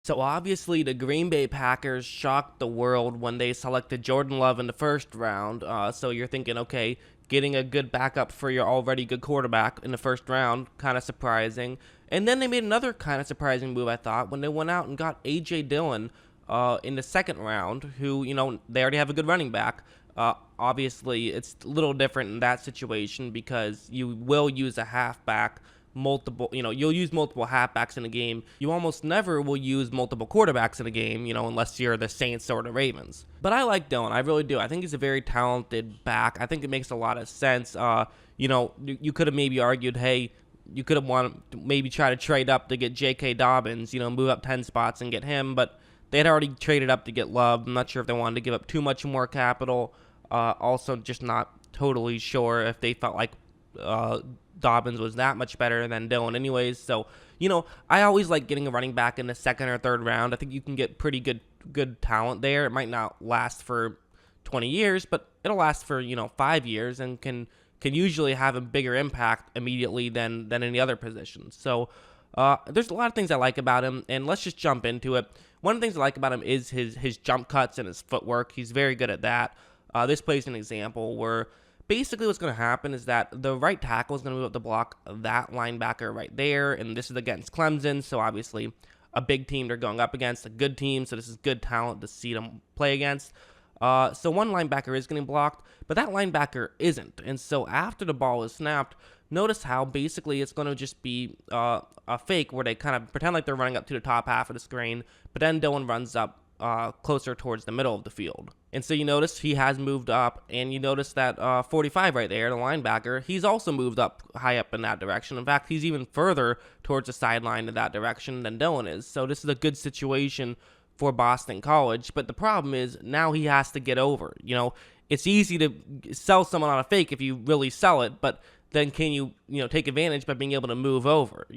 So obviously the Green Bay Packers shocked the world when they selected Jordan Love in the first round. So you're thinking, okay, getting a good backup for your already good quarterback in the first round, kind of surprising. And then they made another kind of surprising move, I thought, when they went out and got A.J. Dillon in the second round, who, they already have a good running back. Obviously, it's a little different in that situation because you will use a halfback you'll use multiple halfbacks in a game. You almost never will use multiple quarterbacks in a game, unless you're the Saints or the Ravens. But I like Dillon. I really do. I think he's a very talented back. I think it makes a lot of sense. You could have maybe argued, hey, you could have wanted to maybe try to trade up to get J.K. Dobbins, move up 10 spots and get him, but they had already traded up to get Love. I'm not sure if they wanted to give up too much more capital. Also, just not totally sure if they felt like Dobbins was that much better than Dillon anyways. So, I always like getting a running back in the second or third round. I think you can get pretty good talent there. It might not last for 20 years, but it'll last for, 5 years and can usually have a bigger impact immediately than any other position. So, there's a lot of things I like about him, and let's just jump into it. One of the things I like about him is his jump cuts and his footwork. He's very good at that. This plays an example where basically what's going to happen is that the right tackle is going to move up to block that linebacker right there, and this is against Clemson, so obviously a big team they're going up against, a good team, so this is good talent to see them play against. So one linebacker is getting blocked, but that linebacker isn't, and so after the ball is snapped, notice how basically it's going to just be a fake where they kind of pretend like they're running up to the top half of the screen, but then Dillon runs up closer towards the middle of the field. And so you notice he has moved up, and you notice that 45 right there, the linebacker, he's also moved up high up in that direction. In fact, he's even further towards the sideline in that direction than Dillon is. So this is a good situation for Boston College, but the problem is now he has to get over. It's easy to sell someone on a fake if you really sell it, but then can you take advantage by being able to move over,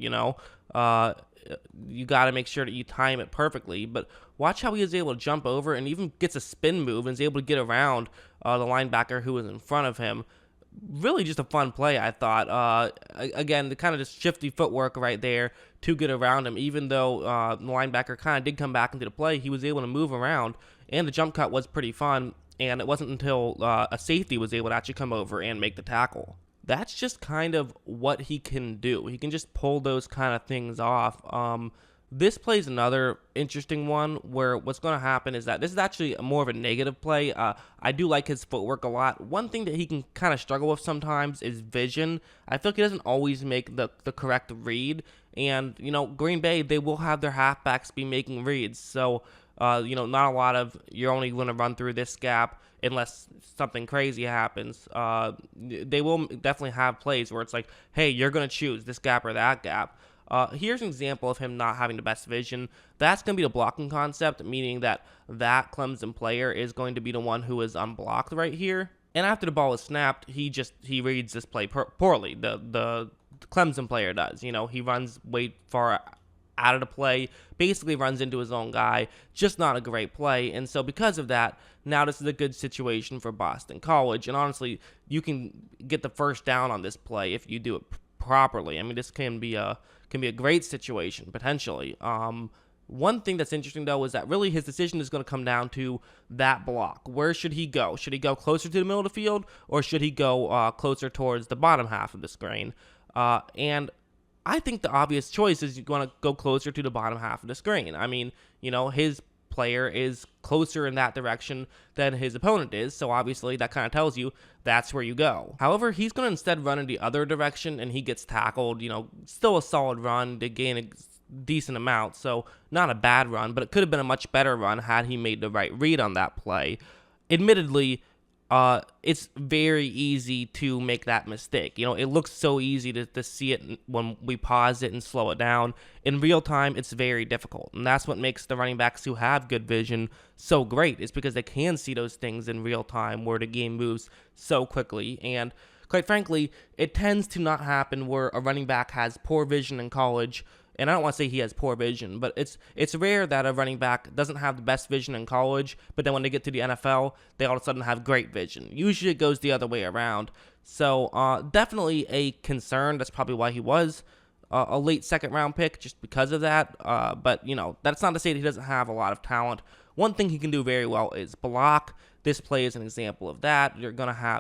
you got to make sure that you time it perfectly. But watch how he is able to jump over and even gets a spin move and is able to get around the linebacker who was in front of him. Really just a fun play, I thought. Again, the kind of just shifty footwork right there to get around him. Even though the linebacker kind of did come back into the play, he was able to move around, and the jump cut was pretty fun. And it wasn't until a safety was able to actually come over and make the tackle. That's just kind of what he can do. He can just pull those kind of things off. This plays another interesting one where what's going to happen is that this is actually more of a negative play. I do like his footwork a lot. One thing that he can kind of struggle with sometimes is vision. I feel like he doesn't always make the correct read. And, Green Bay, they will have their halfbacks be making reads. So, not a lot of you're only going to run through this gap unless something crazy happens. They will definitely have plays where it's like, hey, you're going to choose this gap or that gap. Here's an example of him not having the best vision. That's going to be the blocking concept, meaning that Clemson player is going to be the one who is unblocked right here. And after the ball is snapped, he reads this play poorly. The Clemson player does. He runs way far out of the play, basically runs into his own guy, just not a great play. And so because of that, now this is a good situation for Boston College. And honestly, you can get the first down on this play if you do it properly. I mean, this can be a great situation potentially. One thing that's interesting though is that really his decision is going to come down to that block. Where should he go? Should he go closer to the middle of the field, or should he go closer towards the bottom half of the screen? And I think the obvious choice is you're going to go closer to the bottom half of the screen. I mean, his player is closer in that direction than his opponent is, so obviously that kind of tells you that's where you go. However, he's going to instead run in the other direction, and he gets tackled. Still a solid run to gain a decent amount, so not a bad run, but it could have been a much better run had he made the right read on that play. Admittedly, it's very easy to make that mistake. It looks so easy to see it when we pause it and slow it down. In real time, it's very difficult. And that's what makes the running backs who have good vision so great, is because they can see those things in real time where the game moves so quickly. And quite frankly, it tends to not happen where a running back has poor vision in college. And I don't want to say he has poor vision, but it's rare that a running back doesn't have the best vision in college, but then when they get to the NFL, they all of a sudden have great vision. Usually it goes the other way around. So definitely a concern. That's probably why he was a late second round pick just because of that. But that's not to say that he doesn't have a lot of talent. One thing he can do very well is block. This play is an example of that.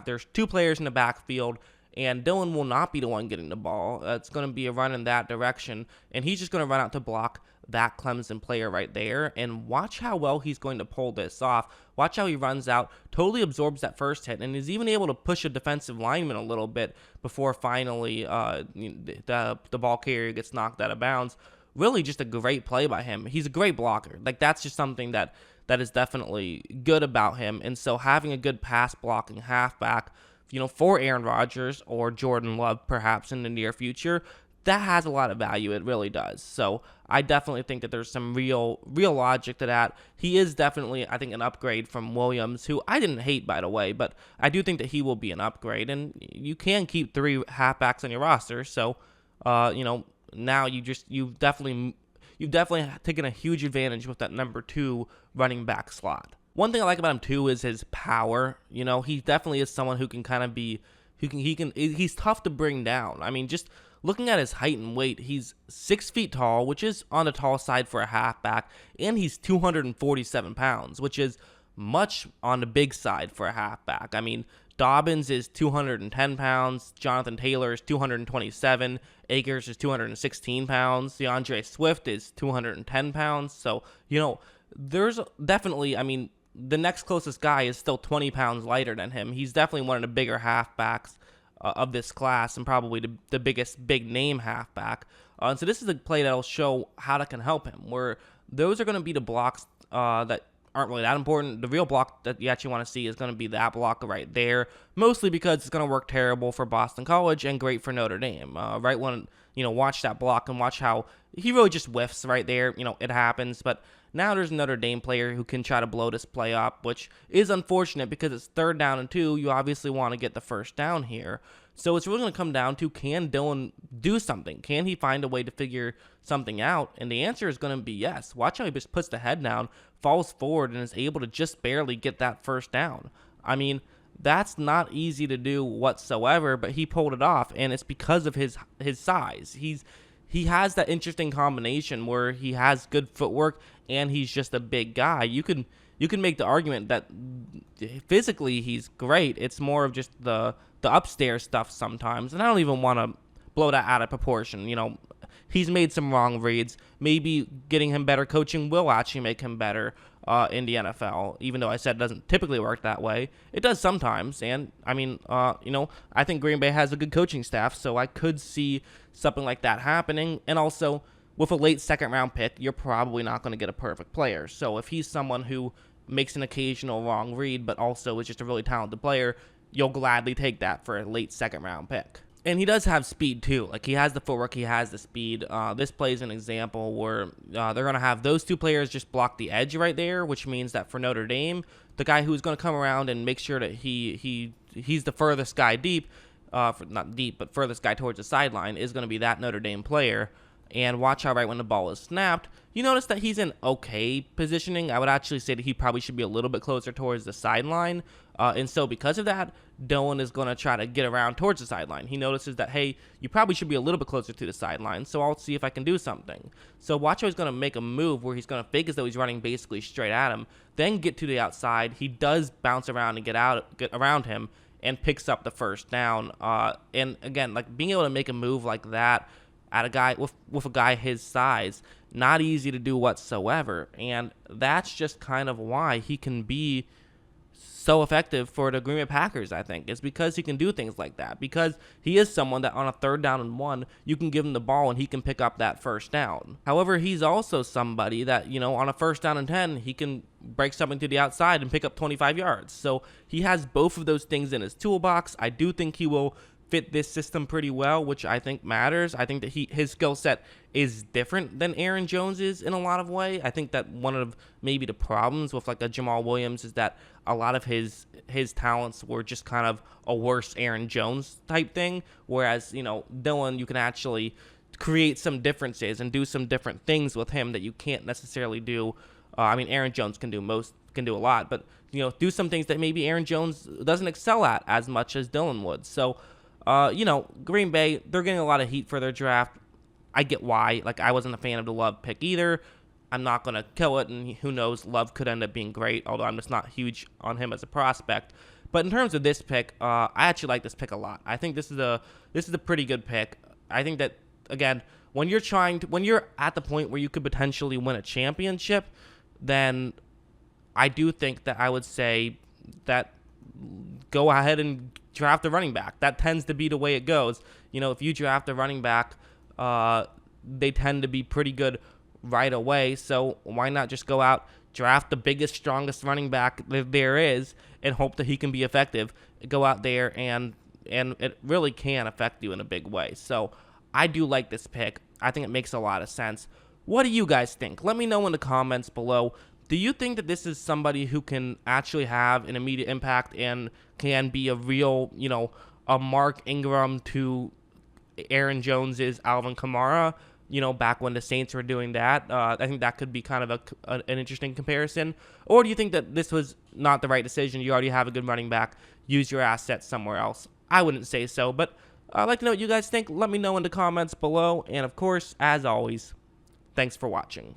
There's two players in the backfield, and Dillon will not be the one getting the ball. It's going to be a run in that direction, and he's just going to run out to block that Clemson player right there. And watch how well he's going to pull this off. Watch how he runs out, totally absorbs that first hit, and is even able to push a defensive lineman a little bit before finally the ball carrier gets knocked out of bounds. Really just a great play by him. He's a great blocker. Like, that's just something that is definitely good about him. And so having a good pass blocking halfback, for Aaron Rodgers or Jordan Love perhaps in the near future, that has a lot of value. It really does. So I definitely think that there's some real logic to that. He is definitely, I think, an upgrade from Williams, who I didn't hate, by the way, but I do think that he will be an upgrade. And you can keep 3 halfbacks on your roster. So, now you've definitely taken a huge advantage with that number 2 running back slot. One thing I like about him too is his power. He definitely is someone who can kind of be, he's tough to bring down. I mean, just looking at his height and weight, he's 6 feet tall, which is on the tall side for a halfback, and he's 247 pounds, which is much on the big side for a halfback. I mean, Dobbins is 210 pounds, Jonathan Taylor is 227, Akers is 216 pounds, DeAndre Swift is 210 pounds. So, there's definitely, the next closest guy is still 20 pounds lighter than him. He's definitely one of the bigger halfbacks of this class, and probably the biggest big name halfback. And so this is a play that'll show how that can help him, where those are going to be the blocks that aren't really that important. The real block that you actually want to see is going to be that block right there, mostly because it's going to work terrible for Boston College and great for Notre Dame. Right when, watch that block and watch how he really just whiffs right there. It happens, but now there's a Notre Dame player who can try to blow this play up, which is unfortunate because it's 3rd down and 2. You obviously want to get the first down here. So it's really going to come down to, can Dillon do something? Can he find a way to figure something out? And the answer is going to be yes. Watch how he just puts the head down, falls forward, and is able to just barely get that first down. I mean, that's not easy to do whatsoever, but he pulled it off, and it's because of his size. He has that interesting combination where he has good footwork and he's just a big guy. You can make the argument that physically he's great. It's more of just the upstairs stuff sometimes, and I don't even want to blow that out of proportion. He's made some wrong reads. Maybe getting him better coaching will actually make him better in the NFL, even though I said it doesn't typically work that way. It does sometimes, and I think Green Bay has a good coaching staff, so I could see something like that happening. And also, with a late second-round pick, you're probably not going to get a perfect player. So if he's someone who makes an occasional wrong read, but also is just a really talented player, you'll gladly take that for a late second-round pick. And he does have speed, too. Like, he has the footwork, he has the speed. This play is an example where they're going to have those 2 players just block the edge right there, which means that for Notre Dame, the guy who's going to come around and make sure that he's the furthest guy deep, not deep, but furthest guy towards the sideline, is going to be that Notre Dame player. And watch how right when the ball is snapped, you notice that he's in okay positioning. I would actually say that he probably should be a little bit closer towards the sideline. And so because of that, Dillon is going to try to get around towards the sideline. He notices that, hey, you probably should be a little bit closer to the sideline, so I'll see if I can do something. So watch how he's going to make a move where he's going to fake as though he's running basically straight at him, then get to the outside. He does bounce around and get around him and picks up the first down. And again, like, being able to make a move like that at a guy with a guy his size, not easy to do whatsoever. And that's just kind of why he can be so effective for the Green Bay Packers, I think. It's because he can do things like that. Because he is someone that on a 3rd down and 1, you can give him the ball and he can pick up that first down. However, he's also somebody that, on a 1st down and 10, he can break something to the outside and pick up 25 yards. So he has both of those things in his toolbox. I do think he will fit this system pretty well, which I think matters. I think that his skill set is different than Aaron Jones is in a lot of way. I think that one of maybe the problems with like a Jamal Williams is that a lot of his talents were just kind of a worse Aaron Jones type thing, whereas Dillon, you can actually create some differences and do some different things with him that you can't necessarily do. Aaron Jones can do a lot, but do some things that maybe Aaron Jones doesn't excel at as much as Dillon would. So Green Bay, they're getting a lot of heat for their draft. I get why. Like, I wasn't a fan of the Love pick either. I'm not going to kill it, and who knows, Love could end up being great, although I'm just not huge on him as a prospect. But in terms of this pick, I actually like this pick a lot. I think this is a pretty good pick. I think that, again, when you're at the point where you could potentially win a championship, then I do think that I would say that go ahead and draft a running back. That tends to be the way it goes. If you draft a running back, they tend to be pretty good right away. So why not just go out, draft the biggest, strongest running back that there is, and hope that he can be effective? Go out there and it really can affect you in a big way. So I do like this pick. I think it makes a lot of sense. What do you guys think? Let me know in the comments below. Do you think that this is somebody who can actually have an immediate impact and can be a real, a Mark Ingram to Aaron Jones's Alvin Kamara, back when the Saints were doing that? I think that could be kind of an interesting comparison. Or do you think that this was not the right decision? You already have a good running back. Use your assets somewhere else. I wouldn't say so, but I'd like to know what you guys think. Let me know in the comments below. And, of course, as always, thanks for watching.